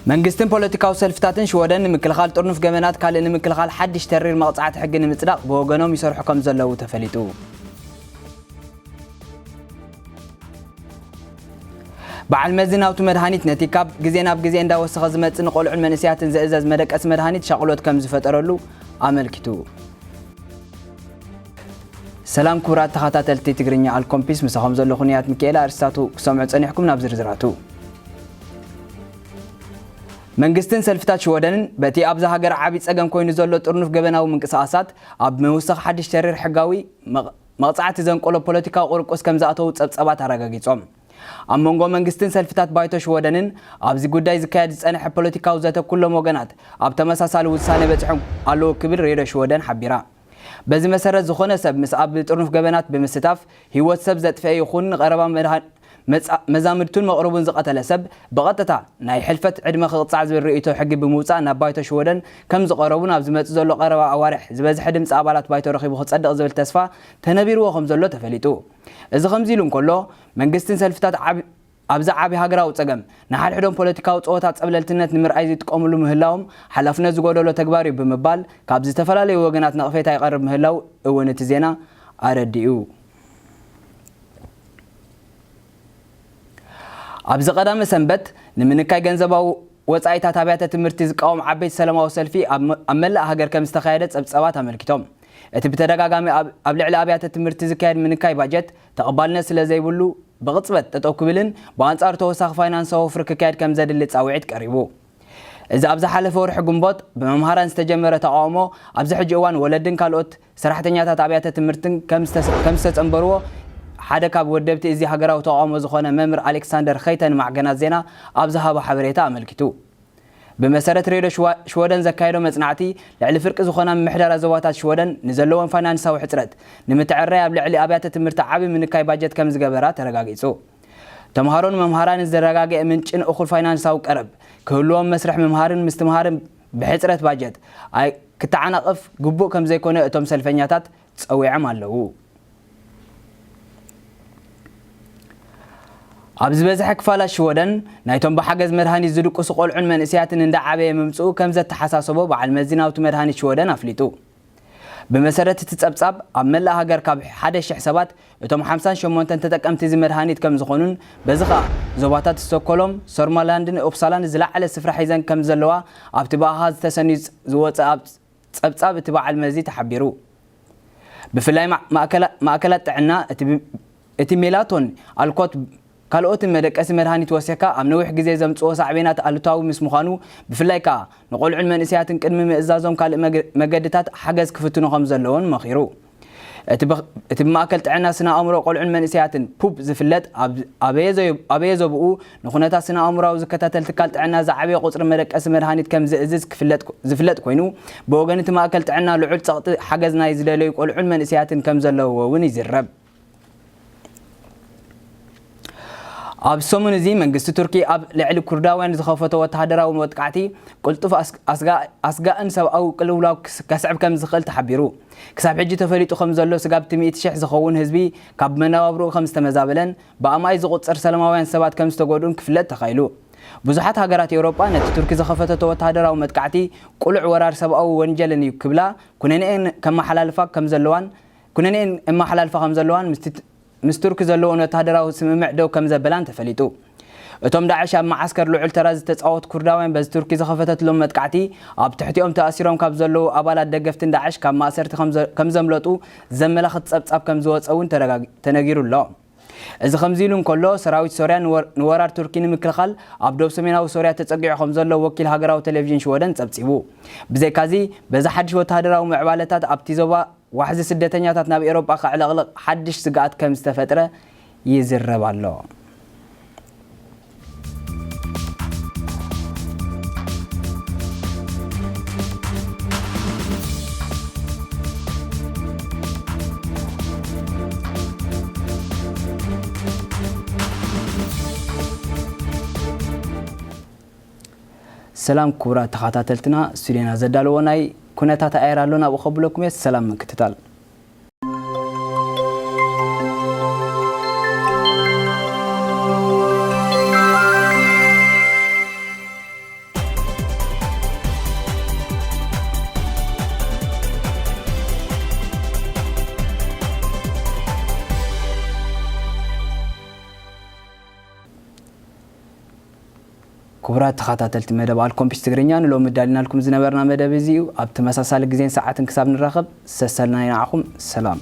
መንግስትን ፖለቲካው ሰልፍታትን ሽወደን ንምክልኻል ጦርንፍ ገመናት ካልእ ንምክልኻል ሓድሽ ተሪር መቕጻዕቲ ሕጊ ንምጽዳቕ ብወገኖም ይሰርሑ ከም ዘለዉ ተፈሊጡ በዓል መዝናውቱ መድሃኒት ነቲ ካብ ግዜ ናብ ግዜ እንዳወሰኸ ዝመጽእ ንቆልዑን መንእስያትን ዝእዘዝ መደቀስ መድሃኒት ሻቅሎት ከም ዝፈጠረሉ ኣመልኪቱ ሰላም ክቡራት ተኸታተልቲ ትግርኛ አልኮምፒስ ምሳኹም ዘለኹ ንያት ሚካኤል አርስታቱ ክሰምዑ ጸኒሕኩም ናብ ዝርዝራቱ መንግስትን ሰልፍታት ሽወደንን በቲ ኣብዛ ሃገር ዓቢ ጸገም ኮይኑ ዘሎ ጦርንፍ ገበናዊ ምንቅስቓሳት ኣብ ምውሳኽ ሓድሽ ተሪር ሕጋዊ መቕጻዕቲ ዘንቆሎ ፖለቲካዊ ቁርቁስ ከም ዝኣተው ጸብጸባት ኣረጋጊጾም ኣብ መንጎ መንግስትን ሰልፍታት ባይቶ ሽወደንን ኣብዚ ጉዳይ ዝካየድ ዝጸንሐ ፖለቲካዊ ዘተ ኩሎም ወገናት ኣብ ተመሳሳሊ ውሳነ በጽሖም ኣለዎ ክብል ሬድዮ ሽወደን ሓቢራ በዚ መሰረት ዝኾነ ሰብ ምስ ኣብ ጦርንፍ ገበናት ብምስታፍ ህይወት ሰብ ዘጥፍአ ይኹን ቀረባ መዛምድቱን መቕረቡን ዝቐተለ ሰብ በቐጥታ ናይ ሕልፈት ዕድመ ክቕጻዕ ዝብል ርእይቶ ሕጊ ብምውጻእ ናብ ባይቶ ሽወደን ከም ዝቐረቡን ኣብ ዝመጽእ ዘሎ ቀረባ ኣዋርሕ ዝበዝሐ ድምፂ ኣባላት ባይቶ ረኺቡ ክጸድቕ ዝብል ተስፋ ተነቢርዎ ከም ዘሎ ተፈሊጡ እዚ ከምዚ ኢሉ እንከሎ መንግስትን ሰልፍታት ኣብዛ ዓቢ ሃገራዊ ጸገም ንሓድሕዶም ፖለቲካዊ ጾወታት ጸብለልትነት ንምርኣይ ዝጥቀሙሉ ምህላዎም ሓላፍነት ዝጎደሎ ተግባር እዩ ብምባል ካብ ዝተፈላለዩ ወገናት ነቕፌታ ይቐርብ ምህላው እውን እቲ ዜና ኣረዲኡ ኣብዚ ቀዳመ ሰንበት ንምንካይ ገንዘባዊ ወጻኢታት ኣብያተ ትምህርቲ ዝቃወም ዓበይቲ ሰላማዊ ሰልፊ ኣብ መላእ ሃገር ከም ዝተኻየደ ጸብጸባት ኣመልኪቶም እቲ ብተደጋጋሚ ኣብ ልዕሊ ኣብያተ ትምህርቲ ዝካየድ ምንካይ ባጀት ተቐባልነት ስለ ዘይብሉ ብቕጽበት ጠጠው ክብልን ብኣንጻሩ ተወሳኺ ፋይናንሳዊ ፍሪ ክካየድ ከም ዘድሊ ጻውዒት ቀሪቡ እዚ ኣብ ዝሓለፈ ወርሒ ግንቦት ብመምሃራን ዝተጀመረ ተቃውሞ ኣብዚ ሕጂ እዋን ወለድን ካልኦት ሰራሕተኛታት ኣብያተ ትምህርትን ከም ዝተጸንበርዎ ሓደ ካብ ወደብቲ እዚ ሃገራዊ ተቃውሞ ዝኾነ መምህር ኣሌክሳንደር ኸይተን ማዕገናት ዜና ኣብ ዝሃቦ ሓበሬታ ኣመልኪቱ بمسارة ريدو شودن زكايدو مصنعتي لعل فرق زخنا محدر زواتات شودن نزلون فاينانساوي حصرت نمتعرى لعل ابيات تمرت عابي من كاي باجت كم زغبرا ترغاغيصو تمهارون ممهران زرغاغي منچن اخول فاينانساو قرب كلهم مسرح ممهرن مستمهرن بحصرت باجت اي كتعنقف غبو كم زيكونه اتم سلفنياتات صويعم አለው ኣብዚ በዝሐ ክፋላት ሽወደን ናይቶም በሓገዝ መድሃኒት ዝድቁሱ ቆልዑን መንእስያትን እንዳዓበየ መምጽኡ ከም ዘተሓሳሰቦ በዓል መዚናውቲ መድሃኒት ሽወደን ኣፍሊጡ بمسارة تتصبصب ኣብ መላእ ሃገር ካብ 1000 ሰባት እቶም 58 ተጠቀምቲ እዚ መድሃኒት ከም ዝኾኑን በዝኻ ዞባታት ስቶክሆልም ሶርማላንድን ኦፕሳላን ዝለዓለ ስፍራ ሒዘን ከም ዘለዋ ኣብቲ ባሃዝ ተሰኒዩ ዝወፅእ ኣብ ጸብጻብ እቲ በዓል መዚ ተሓቢሩ ብፍላይ ማእከላት ጥዕና እቲ ሜላቶን ኣልኮት ካልኦት መደቀሲ መድሃኒት ወሰካ ኣብ ነዊሕ ግዜ ዘምጽኦ ሳዕቤናት ኣልታዊ ምስ ምዃኑ ብፍላይ ከዓ ንቆልዑን መንእስያትን ቅድሚ ምእዛዞም ካልእ መገድታት ሓገዝ ክፍትኑ ከም ዘለዎን መኺሩ እቲ ማእከል ጥዕና ስነ ኣእምሮ ቆልዑን መንእስያትን ፑብ ዝፍለጥ ኣበየ ዘብኡ ንኹነታት ስነ ኣእምሮዊ ዝከታተል ትካል ጥዕና ዝዓበየ ቁጽሪ መደቀሲ መድሃኒት ከም ዝእዝዝ ዝፍለጥ ኮይኑ ብወገን እቲ ማእከል ጥዕና ልዑል ጸቕጢ ሓገዝ ናይ ዝደለዩ ቆልዑን መንእስያትን ከም ዘለዎ እውን ይዝረብ ኣብ ሰሙን እዚ መንግስቲ ቱርኪ ኣብ ልዕሊ ኩርዳውያን ዝኸፈቶ ወተሃደራዊ መጥቃዕቲ ቁልጡፍ ኣስጋእን ሰብኣዊ ቅልውላው ከስዕብ ከም ዝኽእል ተሓቢሩ ክሳብ ሕጂ ተፈሊጡ ከም ዘሎ ስጋብቲ 100,000 ዝኸውን ህዝቢ ካብ መነባብሮኡ ከም ዝተመዛበለን ብኣማይ ዝቁፅር ሰላማውያን ሰባት ከም ዝተጎድኡን ክፍለጥ ተኻኢሉ ብዙሓት ሃገራት ኤውሮጳ ነቲ ቱርኪ ዝኸፈተቶ ወተሃደራዊ መጥቃዕቲ ቁልዕ ወራር ሰብኣዊ ወንጀልን እዩ ክብላ ኩነኔአን ከመሓላልፋ ከም ዘለዋን ምስ ቱርክ ዘለዎን ወተሃደራዊ ስምምዕ ደው ከም ዘበላን ተፈሊጡ እቶም ዳዕሽ ኣብ ማዓስከር ልዑል ተራ ዝተጻወቱ ኩርዳውያን በዚ ቱርኪ ዝኸፈተትሎም መጥቃዕቲ ኣብ ትሕቲኦም ተኣሲሮም ካብ ዘለዉ ኣባላት ደገፍትን ዳዕሽ ካብ ማእሰርቲ ከም ዘምለጡ ዘመላኽት ጸብጻብ ከም ዝወፀውን ተነጊሩ ኣሎ እዚ ከምዚ ኢሉ እንከሎ ሰራዊት ሶርያ ንወራር ቱርኪ ንምክልኻል ኣብ ደቡብ ሰሜናዊ ሶርያ ተጸጊዑ ከም ዘሎ ወኪል ሃገራዊ ቴሌቪዥን ሽወደን ጸብጺቡ ብዘይካዚ በዛ ሓድሽ ወተሃደራዊ ምዕባለታት ኣብቲ ዞባ واحد سدتنياتات ناب أوروبا خعلق حدش سقات كم استفترة يزرب الله سلام كورة تخاطاتلتنا سورينا زدالوناي كنتات ايرالونا وخبلكم السلام مكتتال كبرات تخاطلت مدب الكمبيوتر تجرينيان لو مدالنا لكم زنبرنا مدب زيو اب تمساسال غزين ساعات كساب نراقب سسلنا ينعكم سلام